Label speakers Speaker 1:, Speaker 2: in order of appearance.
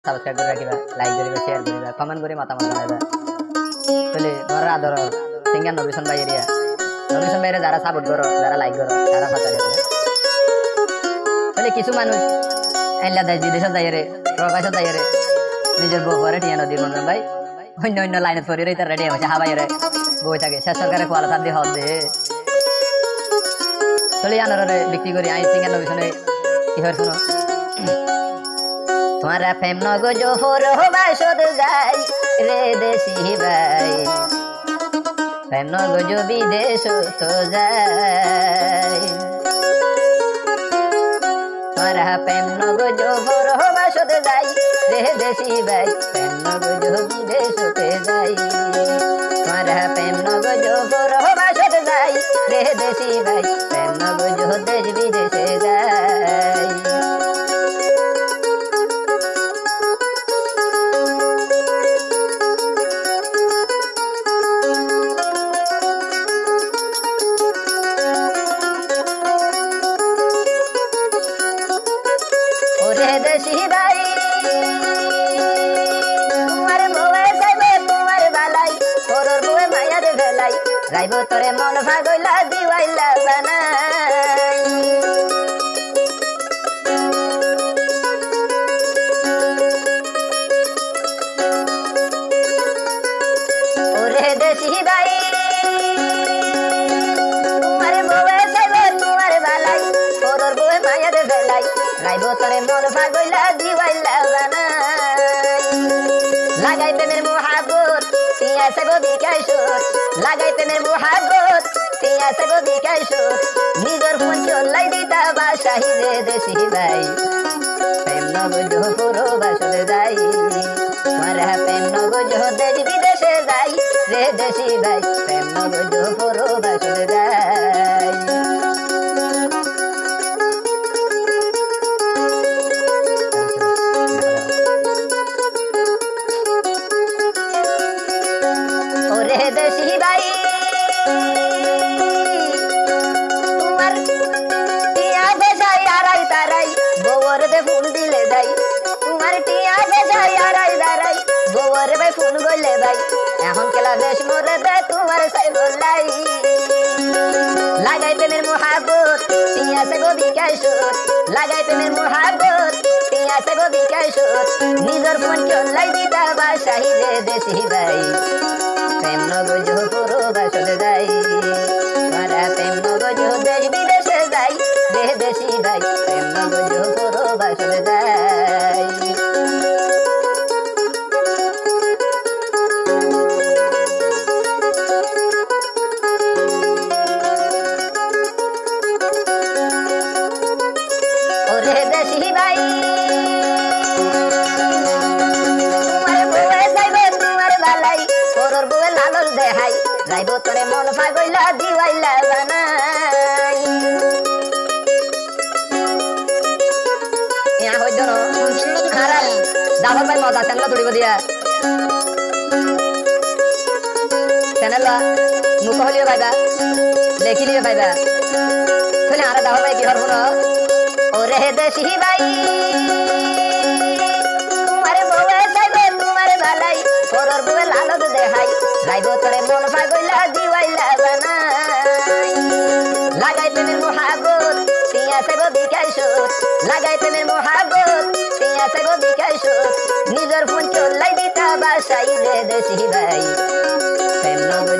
Speaker 1: Subscribe করে রাখিবা, like করিবা, share করিবা, কমেন্ট করে মতামত জানাইবা। তাহলে তোমার আদর সিঙ্গার নবিশন ভাই এরিয়া নবিশন ভাইরে যারা সাপোর্ট করো, যারা লাইক করো, তারা ফাটারে তাহলে কিছু মানুষ আইলা দেশ বিদেশত যাইরে, প্রবাসত যাইরে, নিজের বউ করে টিয়া নদীর মন্দির ভাই অন্য অন্য লাইনে ফরি রই তার রেডি হয়েছে হাবাইরে বই থাকে শেষ সরকারে কোয়ালা তার দিয়ে হতে চলে আনারে বিক্রি করি আইন সিঙ্গার নবিশনে কি হয় শুনো। তোমারা প্রেম নগো জোফর বাসদ যাই রে দেশি ভাই, প্রেম নগো জো বিদেশ তো যাই, তোমারা প্রেম নগো জোফর বাসদ যাই রে দেশি ভাই, প্রেম নগো জো বিদেশ তে যাই, তোমারা প্রেম নগো জোফর বাসদ যাই রে দেশি ভাই, প্রেম নগো জো দেশ বিদেশে যাই। দেশি ভাই তোমার বউয়ে যাইবে তোমার বালাই, তোর বউয়ে মায়ার ভেলাই, যাইব তোরে মন ভাগইলা দিওয়াইলা বানাই, ওরে দেশি ভাই তোমার বউয়ে যাইবে তোমার বালাই, তোর বউয়ে মায়ার ভেলাই, রাইব তোরে মন ভাগইলা দিওয়াইলা বানাই, লাগাই প্রেমের মোহাবত তিয়া সাগো বিকাশত, লাগাই প্রেমের মোহাবত তিয়া সাগো বিকাশত, নিজের ফোন চলাই দিতা বাসাহি রে দেশি ভাই, প্রেম নগো পুরো বাসতে যাই, মারা প্রেম নগো দেশ বিদেশে যাই রে দেশি ভাই, প্রেম নগো পুরো বাসতে যাই। দেশি ভাই তোমার টিয়া বেজাই আড়াই তারাই বউর দে ফুল দিলে যাই, তোমার টিয়া বেজাই আড়াই তারাই বউর বে ফুল গইলে ভাই, এখন কেলা দেশ মরে দে তোমার সাই বলাই, লাগাই প্রেমের মোহাবত টিয়া সে গো বিকাশত, লাগাই প্রেমের মোহাবত টিয়া সে গো বিকাশত, নিজের ফোন চলাই দিতা বাসাহি রে দেশি ভাই, প্রেম নগো পুরো বাসতে যাই, মারা প্রেম নগো দেশ বিদেশে যাই রে দেশি ভাই, প্রেম নগো পুরো বাসতে যাই। ওরে দেশি ভাই দেখাই, যাইব তোরে মন পাগইলা দিওয়াইলা বানাই, ইয়া হইতো না খারাপ দাদা ভাই মজা চ্যানেল তুলিব দিয়া চ্যানেল মুখ হলিও পাইবা, লেখিলিও পাইবা, তাহলে আরে দাদা ভাই কি হর শুনো। ওরে দেশি ভাই তোমার বউয়ে যাইবে তোমার বালাই, তোর বউয়ে লালত দেখাই, যাইব তোরে মন পাগইলা দিওয়াইলা বানাই, লাগাই প্রেমের মোহাবত তিয়া সাগো বিকাশত, লাগাই প্রেমের মোহাবত তিয়া সাগো বিকাশত, নিজের ফোন চলাই দিতা বাসাই রে দেশি ভাই, প্রেম নগো